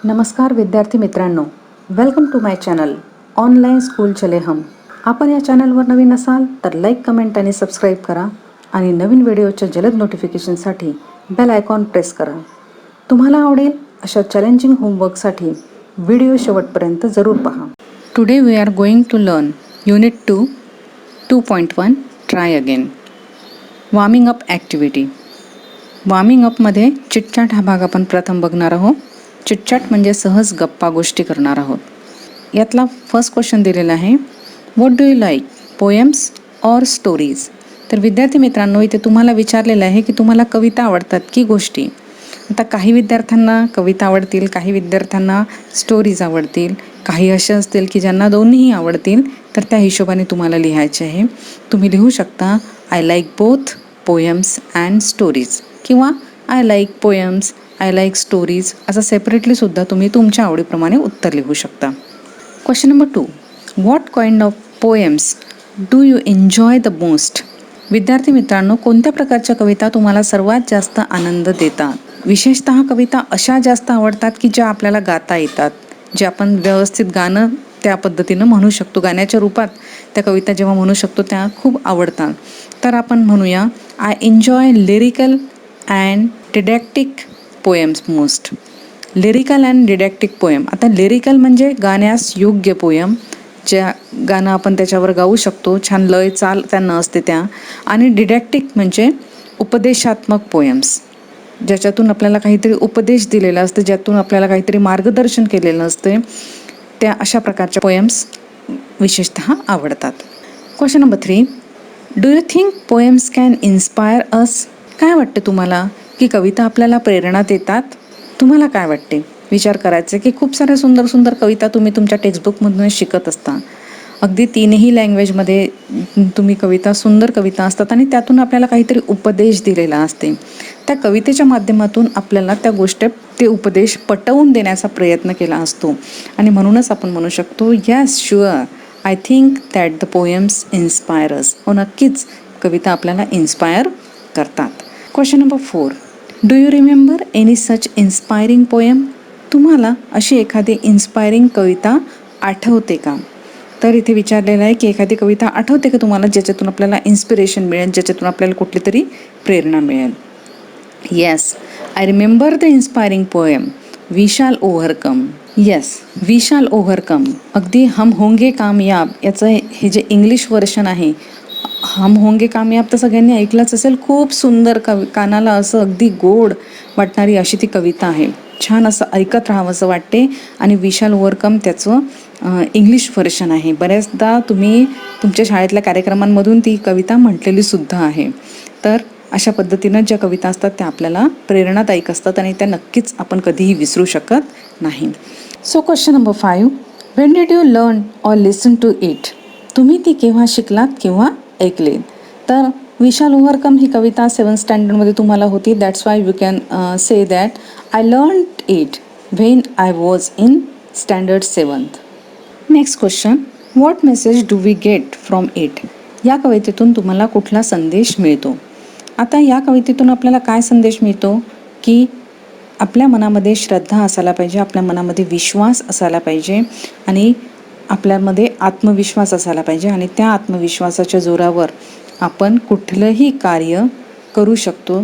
नमस्कार विद्यार्थी मित्रांनो, welcome to my channel online school चले हम. आपण या चॅनलवर नवीन असाल तर लाईक, कमेंट आणि सबस्क्राईब करा आणि नवीन व्हिडिओच्या जलद नोटिफिकेशनसाठी बेल आयकॉन प्रेस करा. तुम्हाला आवडेल अशा चॅलेंजिंग होमवर्कसाठी व्हिडिओ शेवटपर्यंत जरूर पहा. Today we are going to learn unit 2 2.1 try again. Warming up activity. Warming अपमध्ये चिटचॅट हा भाग आपण प्रथम बघणार आहोत. चिटचॅट म्हणजे सहज गप्पा गोष्टी करणार आहोत. यातला फर्स्ट क्वेश्चन दिलेला आहे, what do you like, poems or stories. तर विद्यार्थी मित्रांनो, इथे तुम्हाला विचारलेलं आहे की तुम्हाला कविता आवडतात की गोष्टी. आता काही विद्यार्थ्यांना कविता आवडतील, काही विद्यार्थ्यांना स्टोरीज आवडतील, काही असे असतील की ज्यांना दोन्हीही आवडतील. तर त्या हिशोबाने तुम्हाला लिहायचे आहे. तुम्ही लिहू शकता I like both poems and stories किंवा I like poems, I like stories असं सेपरेटलीसुद्धा तुम्ही तुमच्या आवडीप्रमाणे उत्तर लिहू शकता. Question number 2, what kind of poems do you enjoy the most. विद्यार्थी मित्रांनो, कोणत्या प्रकारच्या कविता तुम्हाला सर्वात जास्त आनंद देतात. विशेषतः कविता अशा जास्त आवडतात की ज्या आपल्याला गाता येतात, जे आपण व्यवस्थित गाणं त्या पद्धतीनं म्हणू शकतो, गाण्याच्या रूपात त्या कविता जेव्हा म्हणू शकतो त्या खूप आवडतात. तर आपण म्हणूया I enjoy lyrical and didactic poems most. Lyrical and didactic poem. आता लिरिकल म्हणजे गाण्यास योग्य पोएम, ज्या गाणं आपण त्याच्यावर गाऊ शकतो, छान लय चाल त्यांना असते त्या. आणि डिडॅक्टिक म्हणजे उपदेशात्मक पोएम्स, ज्याच्यातून आपल्याला काहीतरी उपदेश दिलेला असते, ज्यातून आपल्याला काहीतरी मार्गदर्शन केलेलं असते, त्या अशा प्रकारच्या पोएम्स विशेषतः आवडतात. Question number 3, do you think poems can inspire us. काय वाटते तुम्हाला की कविता आपल्याला प्रेरणा देतात. तुम्हाला काय वाटते विचार करायचे की खूप साऱ्या सुंदर सुंदर कविता तुम्ही तुमच्या टेक्स्टबुकमधून शिकत असता. अगदी तीनही लँग्वेजमध्ये तुम्ही कविता, सुंदर कविता असतात आणि त्यातून आपल्याला काहीतरी उपदेश दिलेला असते. त्या कवितेच्या माध्यमातून आपल्याला त्या गोष्टी, ते उपदेश पटवून देण्याचा प्रयत्न केला असतो. आणि म्हणूनच आपण म्हणू शकतो yes sure I think that the poems inspire us. हो, नक्कीच कविता आपल्याला इन्स्पायर करतात. Question number 4, do you remember any such inspiring poem. तुम्हाला अशी एखादी इन्स्पायरिंग कविता आठवते का. तर इथे विचारलेलं आहे की एखादी कविता आठवते का तुम्हाला, ज्याच्यातून आपल्याला इन्स्पिरेशन मिळेल, ज्याच्यातून आपल्याला कुठली तरी प्रेरणा मिळेल. Yes, I remember the inspiring poem we shall overcome. Yes, we shall overcome. अगदी हम होंगे कामयाब याचं हे जे इंग्लिश व्हर्शन आहे, हम होंगे कामयाब तर सगळ्यांनी ऐकलंच असेल. खूप सुंदर कानाला असं अगदी गोड वाटणारी अशी ती कविता आहे. छान असं ऐकत राहावं असं वाटते. आणि वी शाल ओव्हरकम त्याचं इंग्लिश व्हर्शन आहे. बऱ्याचदा तुम्ही तुमच्या शाळेतल्या कार्यक्रमांमधून ती कविता म्हटलेली सुद्धा आहे. तर अशा पद्धतीनं ज्या कविता असतात त्या आपल्याला प्रेरणादायक असतात आणि त्या नक्कीच आपण कधीही विसरू शकत नाही. So question number 5, when did you learn or listen to it. तुम्ही ती केव्हा शिकलात किंवा ऐकले. तर we shall overcome he Kavita 7th स्टँडर्डमध्ये तुम्हाला होती. That's why you can say that I learn it when I was in standard 7th. Next question, what message do we get from it. या कवितेतून तुम्हाला कुठला संदेश मिळतो. आता या कवितेतून आपल्याला काय संदेश मिळतो की आपल्या मनामध्ये श्रद्धा असायला पाहिजे, आपल्या मनामध्ये विश्वास असायला पाहिजे आणि आपल्यामध्ये आत्मविश्वास असायला पाहिजे. आणि त्या आत्मविश्वासाच्या जोरावर आपण कुठलंही कार्य करू शकतो.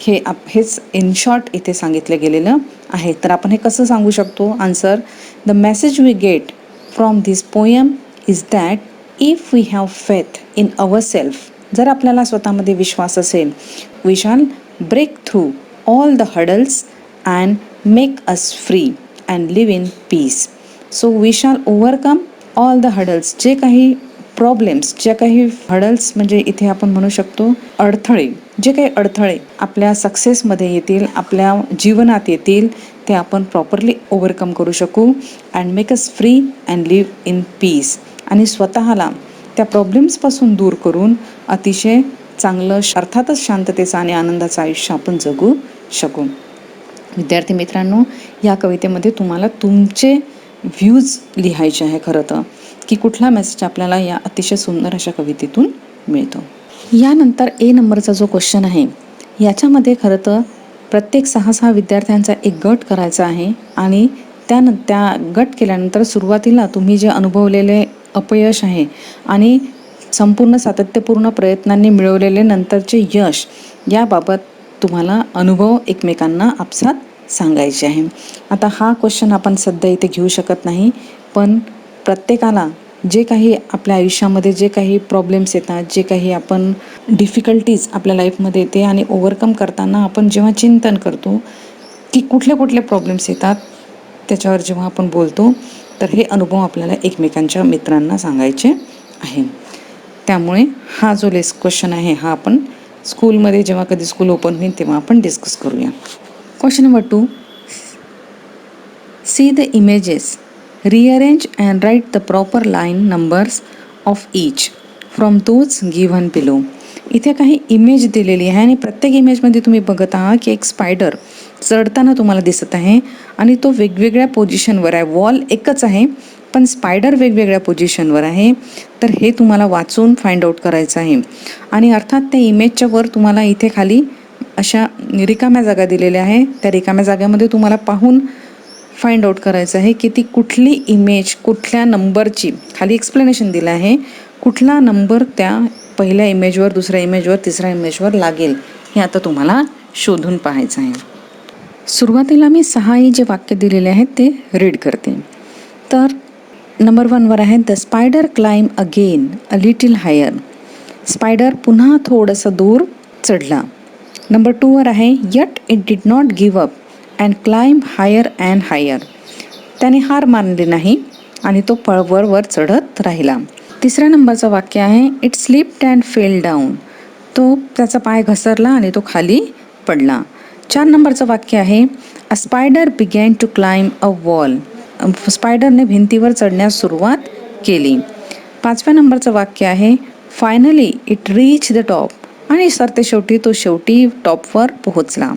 हेच इन शॉर्ट इथे सांगितलं गेलेलं आहे. तर आपण हे कसं सांगू शकतो. Answer, the message we get from this poem is that if we have faith in our self. जर आपल्याला स्वतःमध्ये विश्वास असेल, we shall break through all the hurdles and make us free and live in peace. So we shall overcome all the hurdles. जे काही problems, ज्या काही hurdles म्हणजे इथे आपण म्हणू शकतो अडथळे, जे काही अडथळे आपल्या सक्सेसमध्ये येतील, आपल्या जीवनात येतील, ते आपण प्रॉपरली ओव्हरकम करू शकू. And make us free and live in piece. आणि स्वतःला त्या प्रॉब्लेम्सपासून दूर करून अतिशय चांगलं, अर्थातच शांततेचं आणि आनंदाचं आयुष्य आपण जगू शकू. विद्यार्थी मित्रांनो, या कवितेमध्ये तुम्हाला तुमचे व्ह्यूज लिहायचे आहे खरं तर, की कुठला मेसेज आपल्याला या अतिशय सुंदर अशा कवितेतून मिळतो. यानंतर ए नंबरचा जो क्वेश्चन आहे, याच्यामध्ये खरं तर प्रत्येक 6 विद्यार्थ्यांचा एक गट करायचा आहे आणि त्या गट केल्यानंतर सुरुवातीला तुम्ही जे अनुभवलेले अपयश आहे आणि संपूर्ण सातत्यपूर्ण प्रयत्नांनी मिळवलेले नंतरचे यश, याबाबत तुम्हाला अनुभव एकमेकांना आपसात सांगायचे आहे. आता हा क्वेश्चन आपण सध्या इथे घेऊ शकत नाही, पण प्रत्येकाला जे काही आपल्या आयुष्यामध्ये जे काही प्रॉब्लेम्स येतात, जे काही आपण डिफिकल्टीज आपल्या लाईफमध्ये येते आणि ओव्हरकम करताना आपण जेव्हा चिंतन करतो की कुठले कुठले प्रॉब्लेम्स येतात, त्याच्यावर जेव्हा आपण बोलतो तर हे अनुभव आपल्याला एकमेकांच्या मित्रांना सांगायचे आहे. त्यामुळे हा जो क्वेश्चन आहे हा आपण स्कूलमध्ये जेव्हा कधी स्कूल ओपन होईल तेव्हा आपण डिस्कस करूया. Question number 2. See the images, rearrange and write the proper line numbers of each from those given below. इथे काही इमेज दिलेली आहे आणि प्रत्येक इमेजमध्ये तुम्ही बघत आहात की एक स्पायडर चढताना तुम्हाला दिसत आहे आणि तो वेगवेगळ्या पोझिशनवर आहे. वॉल एकच आहे पण स्पायडर वेगवेगळ्या पोझिशनवर आहे. तर हे तुम्हाला वाचून फाइंड आउट करायचं आहे. आणि अर्थात त्या इमेजच्या वर तुम्हाला इथे खाली अशा रिकाम्या जागा दिलेल्या आहे. त्या रिकाम्या जागेमध्ये तुम्हाला पाहून फाइंड आउट करायचं आहे की ती कुठली इमेज कुठल्या नंबरची, खाली एक्सप्लेनेशन दिलं आहे, कुठला नंबर त्या पहिल्या इमेजवर, दुसऱ्या इमेजवर, तिसऱ्या इमेजवर लागेल हे आता तुम्हाला शोधून पाहायचं आहे. सुरुवातीला मी 6 जे वाक्य दिलेले आहेत ते रीड करते. तर नंबर 1वर आहे the spider climb again a little higher. Spider पुन्हा थोडंसं दूर चढला. नंबर 2वर आहे yet it did not give up and climb higher and higher. त्याने हार मानली नाही आणि तो वर चढत राहिला. 3 नंबरचं वाक्य आहे it slipped and fail down. तो त्याचा पाय घसरला आणि तो खाली पडला. 4 नंबरचं वाक्य आहे a spider began to climb a wall. स्पायडरने भिंतीवर चढण्यास सुरुवात केली. 5व्या नंबरचं वाक्य आहे finally it reach the top. आणि सरतेशेवटी तो टॉपवर पोहोचला.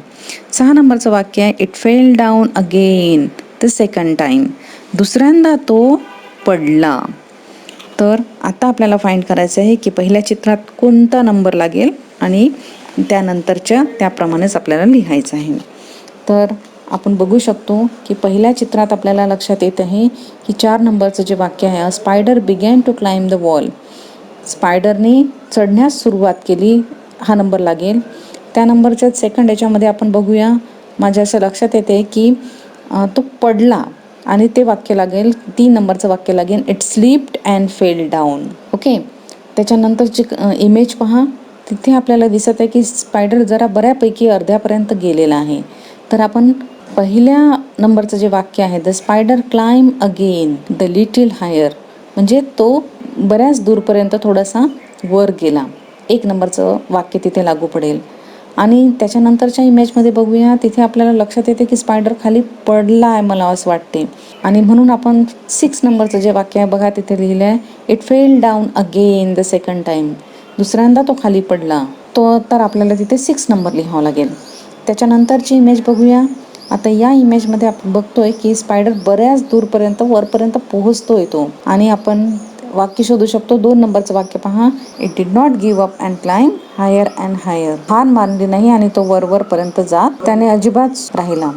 6 नंबरचं वाक्य आहे it fell down again the second time. दुसऱ्यांदा तो पडला. तर आता आपल्याला फाइंड करायचं आहे की पहिल्या चित्रात कोणता नंबर लागेल आणि त्यानंतरच्या त्याप्रमाणेच आपल्याला लिहायचं आहे. तर आपण बघू शकतो की पहिल्या चित्रात आपल्याला लक्षात येत आहे की 4 नंबरचं जे वाक्य आहे a spider began to climb the wall. स्पायडरने चढण्यास सुरुवात केली, हा नंबर लागेल. त्या नंबरच्या सेकंड याच्यामध्ये आपण बघूया, माझ्या असं लक्षात येते की तो पडला आणि ते वाक्य लागेल, 3 नंबरचं वाक्य लागेल it slipped and fail down. Okay. त्याच्यानंतरची इमेज पहा, तिथे आपल्याला दिसत आहे की स्पायडर जरा बऱ्यापैकी अर्ध्यापर्यंत गेलेला आहे. तर आपण पहिल्या नंबरचं जे वाक्य आहे the spider climb again the little higher, म्हणजे तो बऱ्याच दूरपर्यंत थोडासा वर गेला. 1 नंबरचं वाक्य तिथे लागू पडेल. आणि त्याच्यानंतरच्या इमेजमध्ये बघूया, तिथे आपल्याला लक्षात येते की स्पायडर खाली पडला आहे मला असं वाटते. आणि म्हणून आपण 6 नंबरचं जे वाक्य आहे बघा तिथे लिहिलं आहे it fell down again the second time. दुसऱ्यांदा तो खाली पडला. तर आपल्याला तिथे 6 नंबर लिहावा लागेल. त्याच्यानंतरची इमेज बघूया. आता या इमेजमध्ये आपण बघतोय की स्पायडर बऱ्याच दूरपर्यंत वरपर्यंत पोहोचतोय तो. आणि आपण वाक्य शोधू शकतो. 2 नंबरचं वाक्य पहा it did not give up and climb higher and higher. हार मानली नाही आणि तो वरपर्यंत जात त्याने अजिबात राहिला.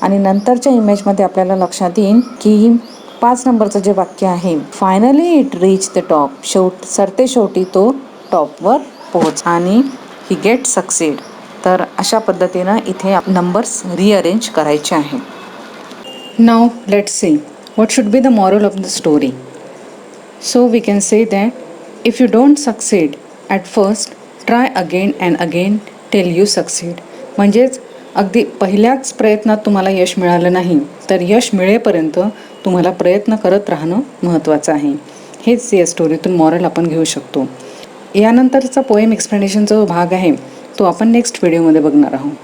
आणि नंतरच्या इमेजमध्ये आपल्याला लक्षात येईल की 5 नंबरचं जे वाक्य आहे finally it reach the top. सरतेशेवटी तो टॉपवर पोहोच आणि ही गेट सक्सीड. तर अशा पद्धतीनं इथे नंबर्स रिअरेंज करायचे आहे. Now let's see what should be the moral of the story. So we can say that if you don't succeed at first, try again and again till you succeed. म्हणजेच अगदी पहिल्याच प्रयत्नात तुम्हाला यश मिळालं नाही तर यश मिळेपर्यंत तुम्हाला प्रयत्न करत राहणं महत्त्वाचं आहे. हेच या स्टोरीतून मॉरल आपण घेऊ शकतो. यानंतरचा पोएम एक्सप्लेनेशनचा जो भाग आहे तो आपण नेक्स्ट व्हिडिओमध्ये बघणार आहोत.